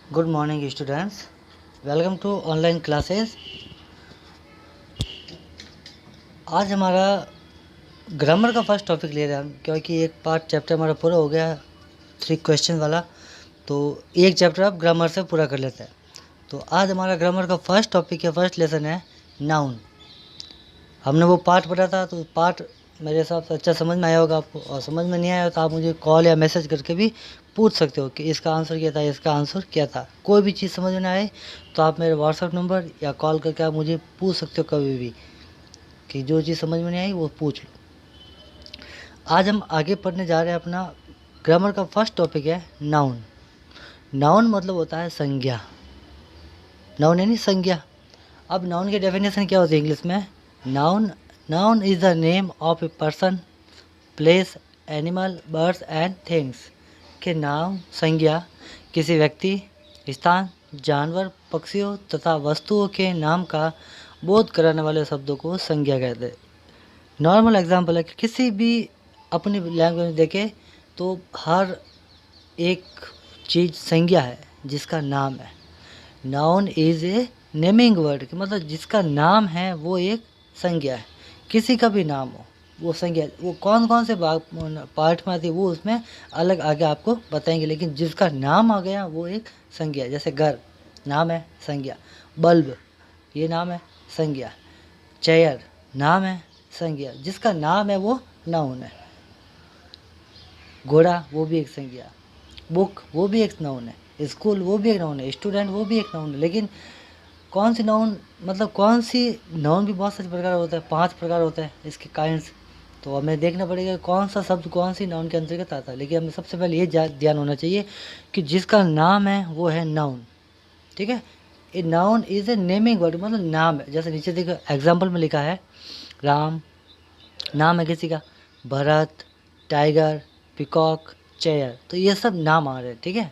Good morning students, welcome to online classes. आज हमारा grammar का फर्स्ट टॉपिक ले रहे हैं हम, क्योंकि एक पार्ट चैप्टर हमारा पूरा हो गया 3 क्वेश्चन वाला, तो एक चैप्टर आप ग्रामर से पूरा कर लेते हैं। तो आज हमारा ग्रामर का फर्स्ट टॉपिक है, फर्स्ट लेसन है नाउन। हमने वो पार्ट पढ़ा था, तो पार्ट मेरे हिसाब से अच्छा समझ में आया होगा आपको, और समझ में नहीं आया तो आप मुझे कॉल या मैसेज करके भी पूछ सकते हो कि इसका आंसर क्या था, इसका आंसर क्या था। कोई भी चीज़ समझ में ना आए तो आप मेरे व्हाट्सअप नंबर या कॉल करके आप मुझे पूछ सकते हो कभी भी, कि जो चीज़ समझ में नहीं आई वो पूछ लो। आज हम आगे पढ़ने जा रहे हैं, अपना ग्रामर का फर्स्ट टॉपिक है नाउन। नाउन मतलब होता है संज्ञा। नाउन यानी संज्ञा। अब नाउन की डेफिनेशन क्या होती है इंग्लिश में? Noun noun is the name of a person, place, animal, birds and things. के नाम संज्ञा किसी व्यक्ति, स्थान, जानवर, पक्षियों तथा वस्तुओं के नाम का बोध कराने वाले शब्दों को संज्ञा कहते हैं। नॉर्मल एग्जाम्पल है कि किसी भी अपनी लैंग्वेज में देखे तो हर एक चीज़ संज्ञा है जिसका नाम है। Noun is a naming word, कि मतलब जिसका नाम है वो एक संज्ञा है। किसी का भी नाम हो वो संज्ञा, वो कौन कौन से पार्ट में आती है वो उसमें अलग आगे आपको बताएंगे, लेकिन जिसका नाम आ गया वो एक संज्ञा है। जैसे घर नाम है, संज्ञा। बल्ब ये नाम है, संज्ञा। चेयर नाम है, संज्ञा। जिसका नाम है वो नाउन है। घोड़ा वो भी एक संज्ञा। बुक वो भी एक नाउन है। स्कूल वो भी एक नाउन है। स्टूडेंट वो भी एक नाउन है। लेकिन कौन सी नाउन, मतलब कौन सी नाउन भी बहुत सारे प्रकार होते हैं, 5 प्रकार होते हैं इसके काइंड्स। तो हमें देखना पड़ेगा कौन सा शब्द कौन सी नाउन के अंतर्गत आता है। लेकिन हमें सबसे पहले ये ध्यान होना चाहिए कि जिसका नाम है वो है नाउन। ठीक है, a noun is A naming word, मतलब नाम है। जैसे नीचे देखो एग्जाम्पल में लिखा है, राम नाम है किसी का, भरत, टाइगर, पिकॉक, चेयर, तो ये सब नाम आ रहे हैं। ठीक है,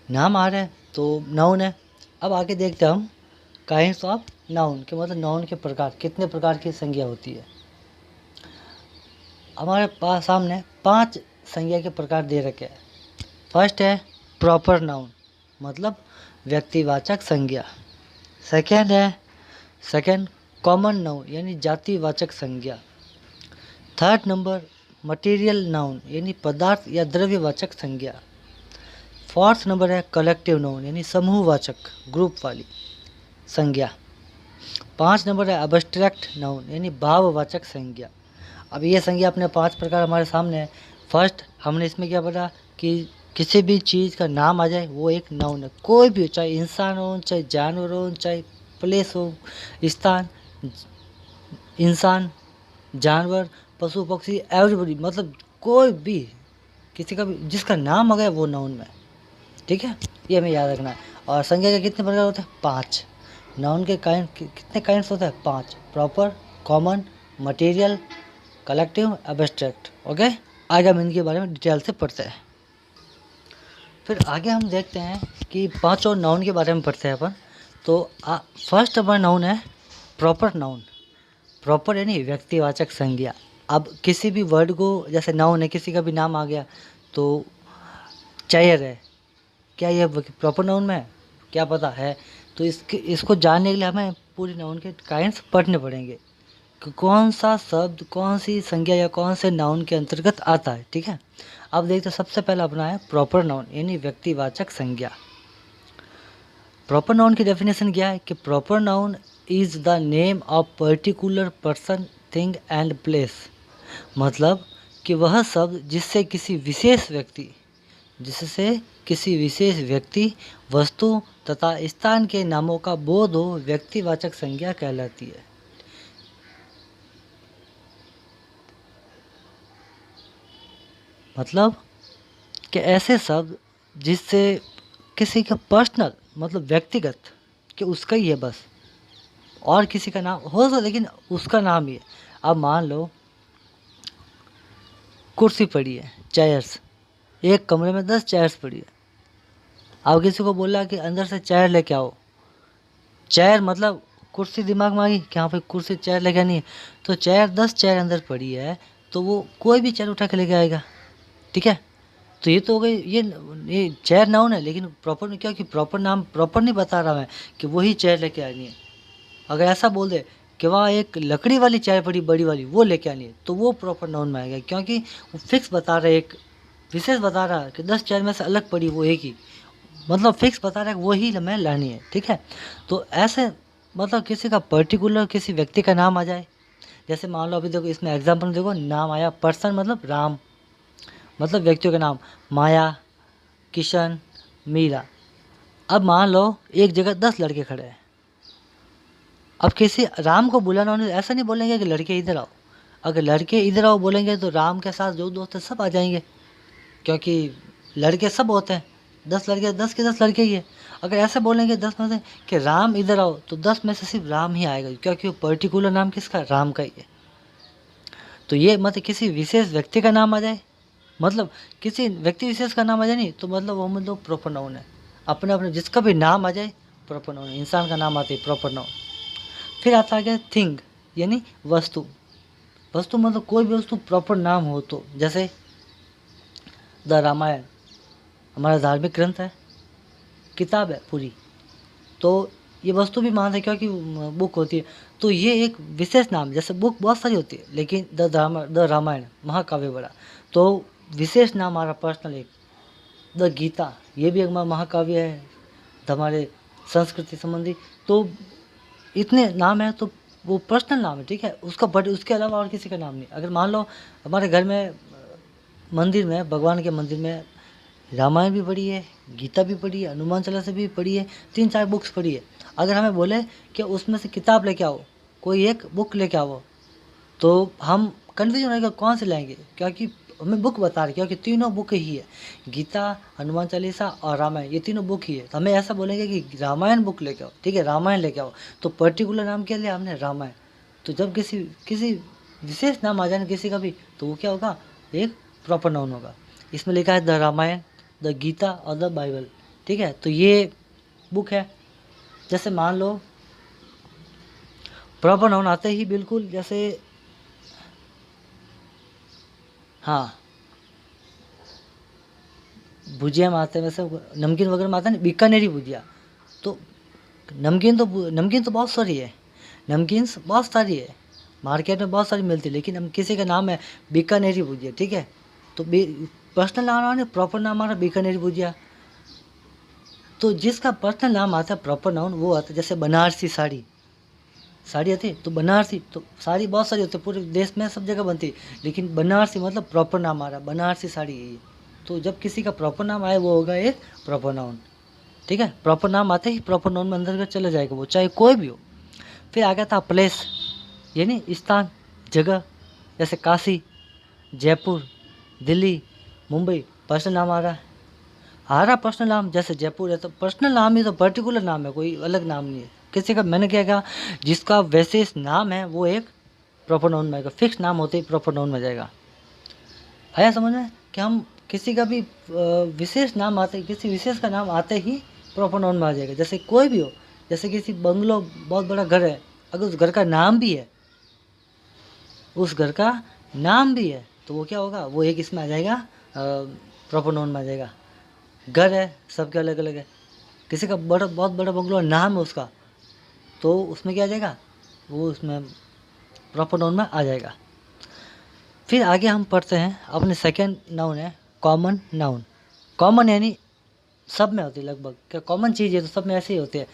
नाम आ रहा है तो नाउन है। अब आगे देखते हैं हम काइंड्स ऑफ नाउन, के मतलब नाउन के प्रकार, कितने प्रकार की संज्ञा होती है। हमारे पास सामने 5 संज्ञा के प्रकार दे रखे हैं। फर्स्ट है प्रॉपर नाउन, मतलब व्यक्तिवाचक संज्ञा। सेकंड कॉमन नाउन, यानी जातिवाचक संज्ञा। थर्ड नंबर मटेरियल नाउन, यानी पदार्थ या द्रव्यवाचक संज्ञा। फोर्थ नंबर है कलेक्टिव नाउन, यानी समूहवाचक, ग्रुप वाली संज्ञा। 5 नंबर है अब्स्ट्रैक्ट नाउन, यानी भाववाचक संज्ञा। अब ये संज्ञा अपने 5 प्रकार हमारे सामने है। फर्स्ट हमने इसमें क्या पढ़ा कि किसी भी चीज़ का नाम आ जाए वो एक नाउन है। कोई भी हो, चाहे इंसान हो, चाहे जानवर हो, चाहे प्लेस हो, स्थान, इंसान, जानवर, पशु पक्षी, एवरीबॉडी, मतलब कोई भी, किसी का भी जिसका नाम आ गया वो नाउन में। ठीक है, ये हमें याद रखना है। और संज्ञा के कितने प्रकार होते हैं? 5। नाउन के काइंड कितने काइंड्स होते हैं? 5। Proper, common, material, collective, abstract. Okay, आगे हम इनके बारे में डिटेल से पढ़ते हैं। फिर आगे हम देखते हैं कि 5 और नाउन के बारे में पढ़ते हैं अपन। तो फर्स्ट हमारा नाउन है प्रॉपर नाउन। प्रॉपर यानी व्यक्तिवाचक संज्ञा। अब किसी भी वर्ड को, जैसे नाउन है, किसी का भी नाम आ गया, तो चेयर है, क्या ये प्रॉपर नाउन में है? क्या पता है। तो इसको जानने के लिए हमें पूरी नाउन के काइंड्स पढ़ने पड़ेंगे कि कौन सा शब्द कौन सी संज्ञा या कौन से नाउन के अंतर्गत आता है। ठीक है, अब देखते हैं सबसे पहला अपना है प्रॉपर नाउन, यानी व्यक्तिवाचक संज्ञा। प्रॉपर नाउन की डेफिनेशन क्या है कि proper noun is the name of particular person, thing and place. मतलब कि वह शब्द जिससे किसी विशेष व्यक्ति, वस्तु तथा स्थान के नामों का बोध हो, व्यक्तिवाचक संज्ञा कहलाती है। मतलब कि ऐसे शब्द जिससे किसी का पर्सनल, मतलब व्यक्तिगत, कि उसका ही है बस, और किसी का नाम हो सकता लेकिन उसका नाम ही है। अब मान लो कुर्सी पड़ी है, चेयर्स, एक कमरे में 10 चेयर्स पड़ी है। अब किसी को बोला कि अंदर से चेयर लेके आओ, चेयर मतलब कुर्सी दिमाग में आ गई कि हाँ भाई कुर्सी चेयर लेके आनी है, तो चेयर 10 चेयर अंदर पड़ी है तो वो कोई भी चेयर उठा के लेके आएगा, ठीक है। तो ये तो हो गई, ये चेयर नाउन है, लेकिन प्रॉपर क्या कि प्रॉपर नाम प्रॉपर नहीं बता रहा मैं कि वही चेयर लेके आनी है। अगर ऐसा बोल दे कि वहाँ एक लकड़ी वाली चेयर पड़ी बड़ी वाली वो लेके आनी है, तो वो प्रॉपर नाउन में आएगा, क्योंकि वो फिक्स बता रहा है, एक विशेष बता रहा है कि 10 चेयर में से अलग पड़ी वो एक ही, मतलब फिक्स बता रहा है कि वही हमें लानी है, ठीक है। तो ऐसे मतलब किसी का पर्टिकुलर किसी व्यक्ति का नाम आ जाए, जैसे मान लो अभी देखो इसमें एग्जाम्पल देखो, नाम आया पर्सन मतलब राम, मतलब व्यक्तियों के नाम माया, किशन, मीरा। अब मान लो एक जगह 10 लड़के खड़े हैं, अब किसी राम को बुलाना उन्हें ऐसा नहीं बोलेंगे कि लड़के इधर आओ, अगर लड़के इधर आओ बोलेंगे तो राम के साथ जो दोस्त है सब आ जाएंगे, क्योंकि लड़के सब होते हैं, 10 लड़के 10 के 10 लड़के ही है। अगर ऐसे बोलेंगे 10 में से कि राम इधर आओ, तो 10 में से सिर्फ राम ही आएगा, क्योंकि वो पर्टिकुलर नाम किसका, राम का ही है। तो ये मतलब किसी विशेष व्यक्ति का नाम आ जाए, मतलब किसी व्यक्ति विशेष का नाम आ जाए नहीं तो मतलब वो मतलब प्रॉपर नाउन है। अपने अपने जिसका भी नाम आ जाए प्रॉपर नाउन है, इंसान का नाम आते ही प्रॉपर नाउन। फिर आता है थिंग यानी वस्तु। वस्तु मतलब कोई भी वस्तु प्रॉपर नाम हो, तो जैसे द रामायण हमारा धार्मिक ग्रंथ है, किताब है पूरी, तो ये वस्तु भी मानते हैं क्योंकि बुक होती है, तो ये एक विशेष नाम, जैसे बुक बहुत सारी होती है लेकिन द रामायण महाकाव्य बड़ा, तो विशेष नाम हमारा पर्सनल एक। द गीता ये भी एक महाकाव्य है हमारे संस्कृति संबंधी, तो इतने नाम है तो वो पर्सनल नाम है, ठीक है, उसका बट उसके अलावा और किसी का नाम नहीं। अगर मान लो हमारे घर में मंदिर में, भगवान के मंदिर में रामायण भी पढ़ी है, गीता भी पढ़ी है, हनुमान चालीसा भी पढ़ी है, 3-4 बुक्स पढ़ी है, अगर हमें बोले कि उसमें से किताब लेके आओ, कोई एक बुक लेके आओ, तो हम कन्फ्यूजन रहेगा कौन से लाएंगे, क्योंकि हमें बुक बता रही, क्योंकि तीनों बुक ही है, गीता, हनुमान चालीसा और रामायण, ये तीनों बुक ही है। तो हमें ऐसा बोलेंगे कि रामायण बुक लेके आओ, ठीक है, रामायण लेके आओ, तो पर्टिकुलर नाम क्या लिया हमने, रामायण। तो जब किसी किसी विशेष नाम आ जाए किसी का भी, तो वो क्या होगा, एक प्रॉपर नाउन होगा। इसमें लिखा है द रामायण, द गीता और द बाइबल, ठीक है, तो ये बुक है। जैसे मान लो प्रॉपर नाउन आते ही बिल्कुल, जैसे हाँ भुजिया में आते हैं, वैसे नमकीन वगैरह में आता है ना बीकानेरी भुजिया, तो नमकीन तो बहुत सारी है, नमकीन बहुत सारी है, मार्केट में बहुत सारी मिलती है, लेकिन हम किसी का नाम है बीकानेरी भुजिया, ठीक है, तो पर्सनल नाम है, प्रॉपर नाम आ रहा बीकानेरी भुजिया। तो जिसका पर्सनल नाम आता है प्रॉपर नाउन वो आता है, जैसे बनारसी साड़ी, साड़ी आती है तो बनारसी, तो साड़ी बहुत सारी होती है पूरे देश में सब जगह बनती है, लेकिन बनारसी मतलब प्रॉपर नाम आ रहा है, बनारसी साड़ी है ये। तो जब किसी का प्रॉपर नाम आए वो होगा एक प्रॉपर नाउन, ठीक है, प्रॉपर नाम आते ही प्रॉपर नाउन में अंदर चला जाएगा वो, चाहे कोई भी हो। फिर आ गया था प्लेस यानी स्थान, जगह, जैसे काशी, जयपुर, दिल्ली, मुंबई, पर्सनल नाम आ रहा पर्सनल नाम, जैसे जयपुर है तो पर्सनल नाम ही, तो पर्टिकुलर नाम है, कोई अलग नाम नहीं है किसी का। मैंने क्या कहा, जिसका विशेष नाम है वो एक प्रॉपर नाउन में आएगा, फिक्स नाम होते ही प्रॉपर नाउन में जाएगा। आया समझ में कि हम किसी का भी विशेष नाम आते, किसी विशेष का नाम आते ही प्रॉपर नाउन में आ जाएगा। जैसे कोई भी हो, जैसे किसी बंगलो बहुत बड़ा घर है, अगर उस घर का नाम भी है, उस घर का नाम भी है, तो वो क्या होगा, वो एक इसमें आ जाएगा, प्रॉपर नाउन में आ जाएगा। घर है सबके अलग अलग है, किसी का बहुत बड़ा बंगलो नाम है उसका, तो उसमें क्या आ जाएगा, वो उसमें प्रॉपर नाउन में आ जाएगा। फिर आगे हम पढ़ते हैं अपने सेकंड नाउन है कॉमन नाउन। कॉमन यानी सब में होती है लगभग, क्या कॉमन चीज़ है तो सब में ऐसे ही होते हैं,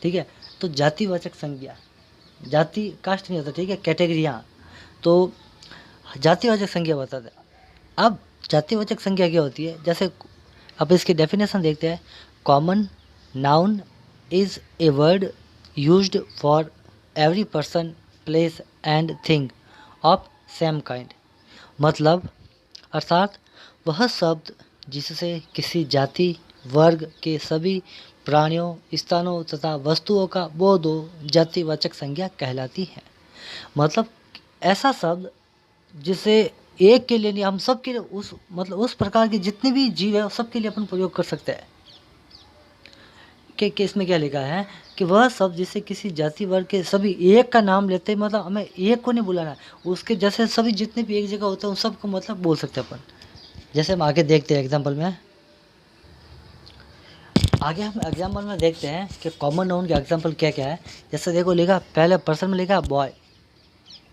ठीक है। तो जातिवाचक संज्ञा, जाति कास्ट नहीं होता, ठीक है, कैटेगरियाँ, तो जातिवाचक संज्ञा बताते हैं। अब जातिवाचक संज्ञा क्या होती है, जैसे अब इसकी डेफिनेशन देखते हैं। Common noun is a word used for every person, place and thing of same kind, मतलब अर्थात वह शब्द जिससे किसी जाति वर्ग के सभी प्राणियों, स्थानों तथा वस्तुओं का वो दो जातिवाचक संज्ञा कहलाती है। मतलब ऐसा शब्द जिसे एक के लिए नहीं, हम सब के लिए, उस मतलब उस प्रकार के जितने भी जीव है सब के लिए अपन प्रयोग कर सकते हैं। के इसमें क्या लिखा है कि वह शब्द जिसे किसी जाति वर्ग के सभी एक का नाम लेते हैं, मतलब हमें एक को नहीं बुलाना है, उसके जैसे सभी जितने भी एक जगह होते हैं उन सबको मतलब बोल सकते हैं अपन। जैसे हम आगे देखते हैं एग्जाम्पल में, आगे हम एग्जाम्पल में देखते हैं कि कॉमन नाउन के एग्जाम्पल क्या क्या है। जैसे देखो लिखा पहले पर्सन में लिखा बॉय,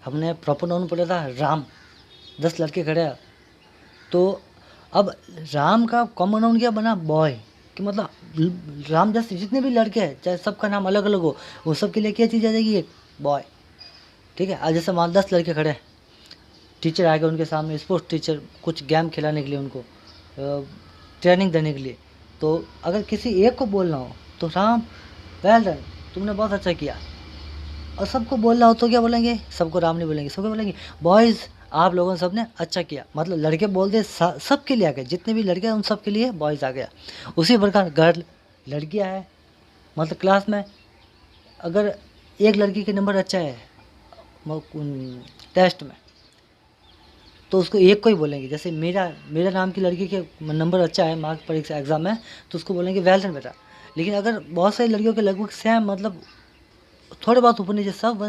हमने प्रॉपर नाउन पढ़ा था राम, 10 लड़के खड़े हैं, तो अब राम का कॉमन नाउन क्या बना बॉय, कि मतलब राम जैसे जितने भी लड़के हैं चाहे सबका नाम अलग अलग हो, वो सब के लिए क्या चीज़ आ जाएगी एक बॉय। ठीक है, आज जैसे मान 10 लड़के खड़े हैं, टीचर आ गए उनके सामने, स्पोर्ट्स टीचर कुछ गेम खिलाने के लिए उनको ट्रेनिंग देने के लिए, तो अगर किसी एक को बोलना हो तो राम वेल डन, तुमने बहुत अच्छा किया, और सबको बोलना हो तो क्या बोलेंगे, सबको राम नहीं बोलेंगे, सबको बोलेंगे बॉयज़ आप लोगों ने सबने अच्छा किया, मतलब लड़के बोल दे सबके लिए आ गए, जितने भी लड़के हैं उन सब के लिए बॉयज़ आ गया। उसी प्रकार गर्ल लड़कियां है, मतलब क्लास में अगर एक लड़की के नंबर अच्छा है टेस्ट में तो उसको एक को ही बोलेंगे। जैसे मेरा नाम की लड़की के नंबर अच्छा है मार्क्स परीक्षा एग्जाम में, तो उसको बोलेंगे वेल डन बेटा। लेकिन अगर बहुत सारी लड़कियों के लगभग सेम मतलब थोड़े बहुत ऊपर नीचे सब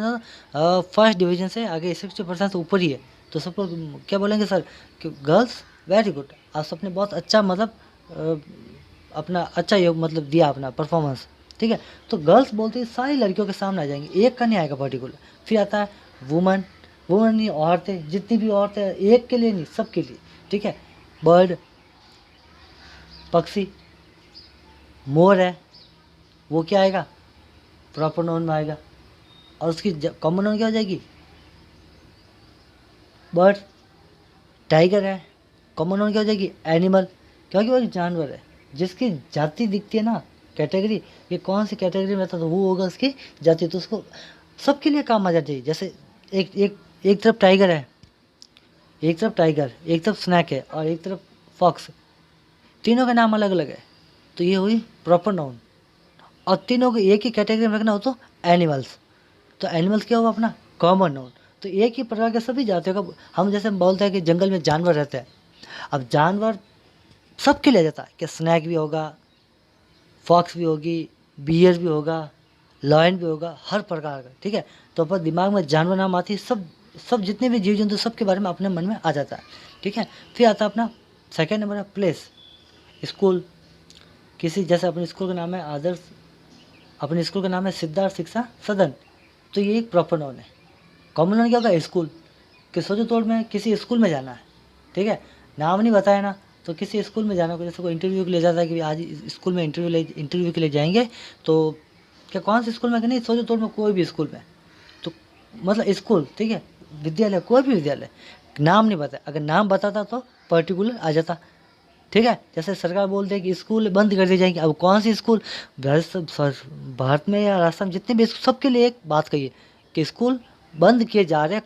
फर्स्ट डिवीजन से आगे 60% से ऊपर ही है, तो सबको क्या बोलेंगे सर कि गर्ल्स वेरी गुड, आप सबने बहुत अच्छा मतलब अपना अच्छा योग मतलब दिया अपना परफॉर्मेंस। ठीक है, तो गर्ल्स बोलते ही सारी लड़कियों के सामने आ जाएंगे, एक का नहीं आएगा पर्टिकुलर। फिर आता है वुमन, वुमन नहीं औरतें, जितनी भी औरतें एक के लिए नहीं सबके लिए। ठीक है, बर्ड पक्षी, मोर है वो क्या आएगा प्रॉपर नाउन में आएगा, और उसकी कॉमन नाउन क्या हो जाएगी बर्ड। टाइगर है कॉमन नाउन क्या हो जाएगी एनिमल, क्योंकि वो एक जानवर है जिसकी जाति दिखती है ना कैटेगरी, ये कौन सी कैटेगरी में आता है तो वो होगा उसकी जाति, तो उसको सबके लिए काम आ जाती है। जैसे एक तरफ टाइगर है, एक तरफ स्नैक है और एक तरफ फॉक्स, तीनों का नाम अलग अलग है, तो ये हुई प्रॉपर नाउन। और तीनों को एक ही कैटेगरी में रखना हो तो एनिमल्स, तो एनिमल्स क्या हुआ अपना कॉमन नाउन। तो एक ही प्रकार के सभी जातियों का, हम जैसे बोलते हैं कि जंगल में जानवर रहते हैं, अब जानवर सबके लिए जाता है कि स्नैक भी होगा, फॉक्स भी होगी, बियर भी होगा, लॉयन भी होगा, हर प्रकार का। ठीक है, तो अपन दिमाग में जानवर नाम आती है, सब जितने भी जीव जंतु सबके बारे में अपने मन में आ जाता है। ठीक है, फिर आता है अपना सेकेंड नंबर है प्लेस, स्कूल, किसी जैसे अपने स्कूल का नाम है आदर्श, अपने स्कूल का नाम है सिद्धार्थ शिक्षा सदन, तो ये एक प्रॉपर नाउन है। कॉमन नाउन क्या होगा स्कूल, कि सोचो तौर में किसी स्कूल में जाना है, ठीक है, नाम नहीं बताया ना, तो किसी स्कूल में जाना हो, जैसे कोई इंटरव्यू के लिए जाता है कि आज स्कूल में इंटरव्यू के लिए जाएंगे, तो क्या कौन से स्कूल में कि नहीं, सोचो तौर में कोई भी स्कूल में, तो मतलब स्कूल, ठीक है, विद्यालय, कोई भी विद्यालय, नाम नहीं बताया, अगर नाम बताता तो पर्टिकुलर आ जाता। ठीक है, जैसे सरकार बोलते हैं कि स्कूल बंद कर दिए जाएंगे, अब कौन सी स्कूल, भारत में या राजस्थान में जितने भी सबके लिए एक बात कही कि स्कूल बंद किए जा रहे हैं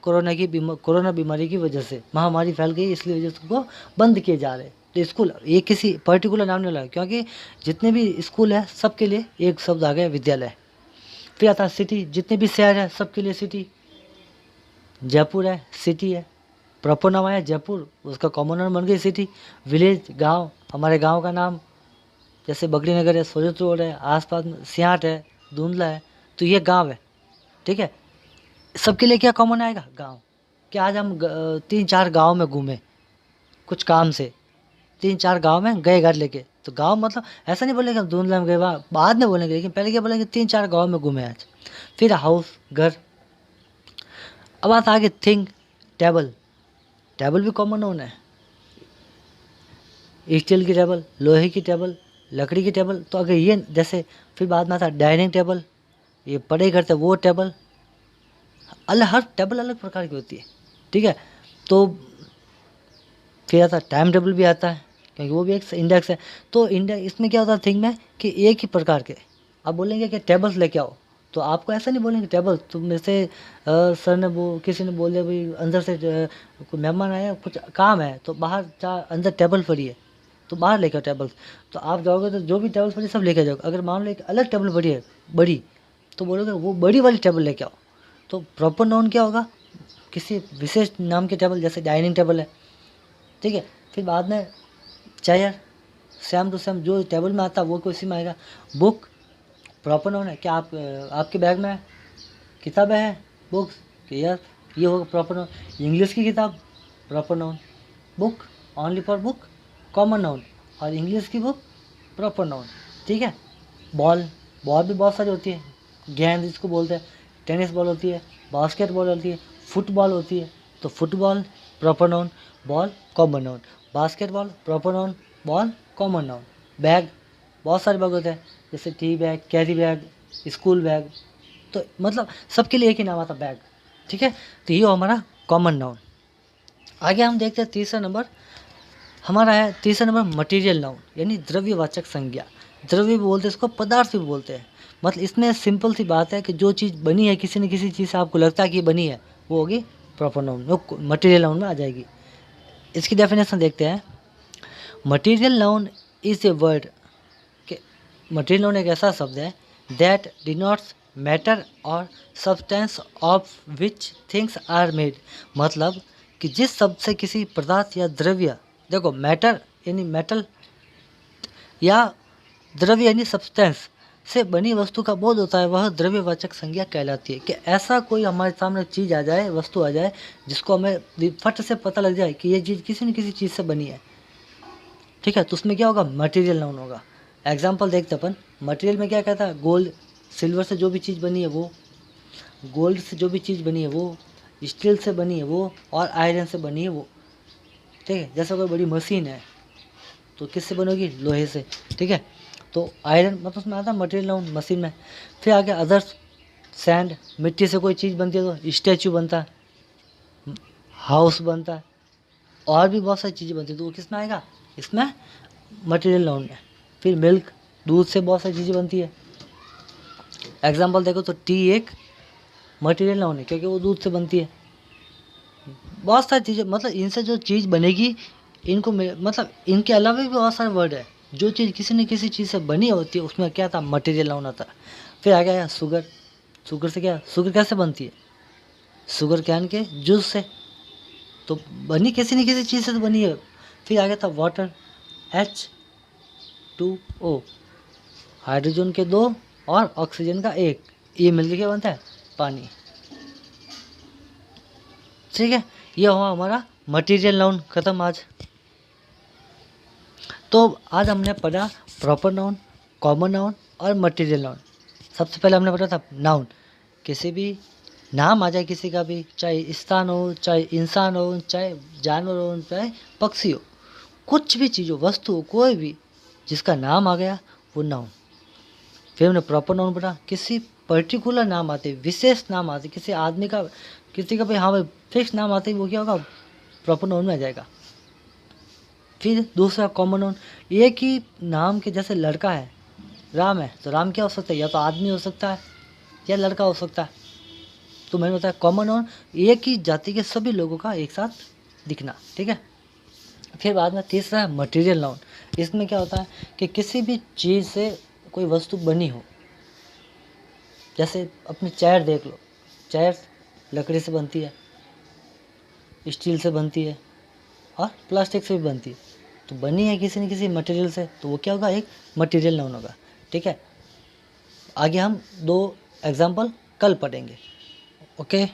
कोरोना बीमारी की वजह से, महामारी फैल गई इसलिए वजह से उसको बंद किए जा रहे हैं। तो स्कूल ये किसी पर्टिकुलर नाम नहीं लगा, क्योंकि जितने भी स्कूल है सबके लिए एक शब्द आ गया विद्यालय। फिर आता है सिटी, जितने भी शहर है सबके लिए सिटी, जयपुर है सिटी है, प्रॉपर नाम आया जयपुर, उसका कॉमन नाम बन गई सिटी। विलेज गांव, हमारे गांव का नाम जैसे बगड़ी नगर है, सोजत रोड है, आसपास में सियाट है, धुंधला है, तो ये गांव है। ठीक है, सबके लिए क्या कॉमन आएगा गांव, कि आज हम 3-4 गांव में घूमे कुछ काम से, 3-4 गांव में गए घर लेके, तो गांव मतलब ऐसा नहीं बोलेंगे हम धुंधला में गए, वहाँ बाद में बोलेंगे, लेकिन पहले क्या बोलेंगे 3-4 गांव में घूमे आज। फिर हाउस घर। अब बात आगे थिंग, टेबल, टेबल भी कॉमन नाउन है, स्टील की टेबल, लोहे की टेबल, लकड़ी की टेबल, तो अगर ये जैसे फिर बाद में आता डाइनिंग टेबल, ये पढ़ाई करते वो टेबल, अलग हर टेबल अलग प्रकार की होती है। ठीक है, तो फिर आता टाइम टेबल भी आता है, क्योंकि वो भी एक इंडेक्स है। तो इंडेक्स इसमें क्या होता है थिंग में कि एक ही प्रकार के, आप बोलेंगे कि टेबल्स लेके आओ, तो आपको ऐसा नहीं बोलेंगे टेबल, तुम में से सर ने किसी ने बोल दिया भाई अंदर से कोई मेहमान आया कुछ काम है तो बाहर अंदर टेबल पड़ी है तो बाहर लेकर टेबल, तो आप जाओगे तो जो भी टेबल पड़ी सब लेके जाओगे। अगर मान लो एक अलग टेबल पड़ी है बड़ी, तो बोलोगे वो बड़ी वाली टेबल लेके आओ। तो प्रॉपर नाउन क्या होगा, किसी विशेष नाम की टेबल, जैसे डाइनिंग टेबल है। ठीक है, फिर बाद में चेयर, सेम टू सेम जो टेबल में आता है वो उसी में आएगा। बुक, प्रॉपर नाउन है। क्या आप आपके बैग में किताबें हैं, बुक्स, कि यस, ये होगा प्रॉपर नाउन। इंग्लिश की किताब, proper noun. Book, only for book, common noun. और इंग्लिश की बुक, प्रॉपर नाउन। ठीक है। बॉल, बॉल भी बहुत सारी होती है, गेंद जिसको बोलते हैं, टेनिस बॉल होती है, बास्केटबॉल होती है, फुटबॉल होती है। तो football proper noun, ball common noun. Basketball proper noun, ball common noun. Bag, बहुत सारे बैग होते हैं, जैसे tea bag, carry bag, school bag. तो मतलब सबके लिए एक ही नाम आता बैग। ठीक है। तो ये हमारा कॉमन नाउन। आगे हम देखते हैं तीसरा नंबर हमारा है, तीसरा नंबर मटेरियल नाउन यानी द्रव्यवाचक संज्ञा। द्रव्य भी बोलते हैं इसको, पदार्थ भी बोलते हैं। मतलब इसमें सिंपल सी बात है कि जो चीज़ बनी है किसी न किसी चीज़ से, आपको लगता है कि ये बनी है, वो होगी प्रॉपर नाउन, वो मटेरियल नाउन में आ जाएगी। इसकी डेफिनेशन देखते हैं। Material noun is a word के, मटेरियल नाउन एक ऐसा शब्द है दैट डिनोट्स मैटर और substance of which things are made. मतलब कि जिस शब्द से किसी पदार्थ या द्रव्य, देखो मैटर यानी मेटल, या द्रव्य यानी सब्सटेंस से बनी वस्तु का बोध होता है, वह द्रव्यवाचक संज्ञा कहलाती है। कि ऐसा कोई हमारे सामने चीज़ आ जाए, वस्तु आ जाए, जिसको हमें फट से पता लग जाए कि ये चीज़ किसी न किसी चीज़ से बनी है। ठीक है। तो उसमें क्या होगा, मटेरियल नाउन होगा। एग्जाम्पल देखते अपन। मटेरियल में क्या कहता है, गोल्ड, सिल्वर से जो भी चीज़ बनी है वो, गोल्ड से जो भी चीज़ बनी है वो, स्टील से बनी है वो, और आयरन से बनी है वो। ठीक है। जैसे कोई बड़ी मशीन है तो किससे बनेगी, लोहे से। ठीक है। तो आयरन मतलब उसमें आता है मटेरियल नाउन, मशीन में। फिर आगे अदर्स, सैंड, मिट्टी से कोई चीज़ बनती है तो स्टैचू बनता है, हाउस बनता है, और भी बहुत सारी चीज़ें बनती है, तो वो किस में आएगा, इसमें मटेरियल नाउन में। फिर मिल्क, दूध से बहुत सारी चीज़ें बनती है। एग्जाम्पल देखो तो टी एक मटेरियल नाउन है क्योंकि वो दूध से बनती है। बहुत सारी चीज़ें, मतलब इनसे जो चीज़ बनेगी, इनको मतलब इनके अलावा भी बहुत सारे वर्ड है। जो चीज़ किसी न किसी चीज़ से बनी होती है उसमें क्या था, मटेरियल नाउन आता है। फिर आ गया शुगर, शुगर से क्या, शुगर कैसे बनती है, शुगर कैन के जूस से, तो बनी किसी न किसी चीज़ से तो बनी है। फिर आ गया था वाटर, H2O, हाइड्रोजन के 2 और ऑक्सीजन का 1, ये मिलकर क्या बनता है, पानी। ठीक है। ये हुआ हमारा मटेरियल नाउन, खत्म आज। तो आज हमने पढ़ा प्रॉपर नाउन, कॉमन नाउन और मटेरियल नाउन। सबसे पहले हमने पढ़ा था नाउन, किसी भी नाम आ जाए किसी का भी, चाहे स्थान हो, चाहे इंसान हो, चाहे जानवर हो, चाहे पक्षी हो, कुछ भी चीज़ हो, वस्तु हो, कोई भी जिसका नाम आ गया वो नाउन। फिर हमने प्रॉपर नाउन पढ़ा, किसी पर्टिकुलर नाम आते, विशेष नाम आते, किसी आदमी का, किसी का भाई, हाँ भाई फिक्स नाम आते ही वो क्या होगा, प्रॉपर नाउन में आ जाएगा। फिर दूसरा कॉमन नाउन, एक ही नाम के, जैसे लड़का है, राम है, तो राम क्या हो सकता है, या तो आदमी हो सकता है या लड़का हो सकता है। तो मैंने बताया कॉमन नाउन, एक ही जाति के सभी लोगों का एक साथ दिखना। ठीक है। फिर बाद में तीसरा है मटेरियल नाउन। इसमें क्या होता है कि किसी भी चीज़ से कोई वस्तु बनी हो, जैसे अपनी चेयर देख लो, चेयर लकड़ी से बनती है, स्टील से बनती है और प्लास्टिक से भी बनती है, तो बनी है किसी न किसी मटेरियल से, तो वो क्या होगा, एक मटेरियल नाउन होगा। ठीक है। आगे हम 2 एग्जाम्पल कल पढ़ेंगे। ओके।